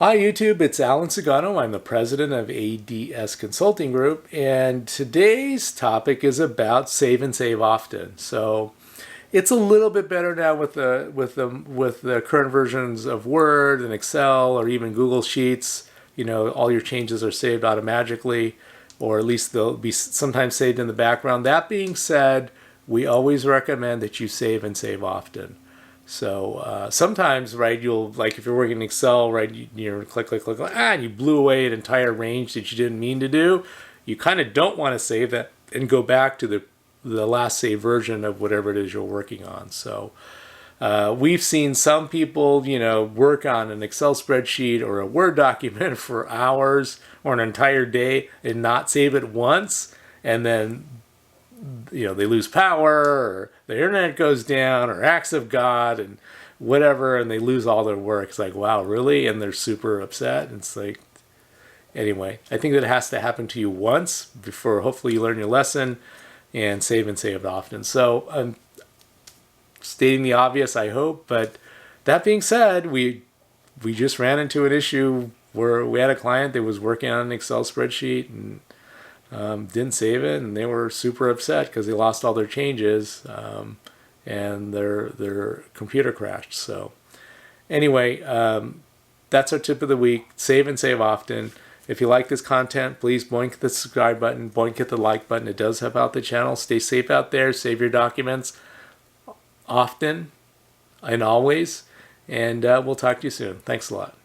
Hi YouTube, it's Alan Sagano. I'm the president of ADS Consulting Group, and today's topic is about save and save often. So it's a little bit better now with the current versions of Word and Excel or even Google Sheets. You know, all your changes are saved automatically, or at least they'll be sometimes saved in the background. That being said, we always recommend that you save and save often. So sometimes, right, you'll, like if you're working in Excel, right, you're click, click, click, click, and you blew away an entire range that you didn't mean to do. You kind of don't want to save that and go back to the last saved version of whatever it is you're working on. So we've seen some people, work on an Excel spreadsheet or a Word document for hours or an entire day and not save it once, and then they lose power or the internet goes down or acts of God and whatever, and they lose all their work. It's like, wow, really? And they're super upset. And it's like, anyway, I think that it has to happen to you once before hopefully you learn your lesson and save often. So I'm stating the obvious, I hope. But that being said, we just ran into an issue where we had a client that was working on an Excel spreadsheet and didn't save it, and they were super upset because they lost all their changes, and their computer crashed. So anyway, that's our tip of the week. Save and save often. If you like this content, please boink the subscribe button, boink hit the like button. It does help out the channel. Stay safe out there. Save your documents often and always. And we'll talk to you soon. Thanks a lot.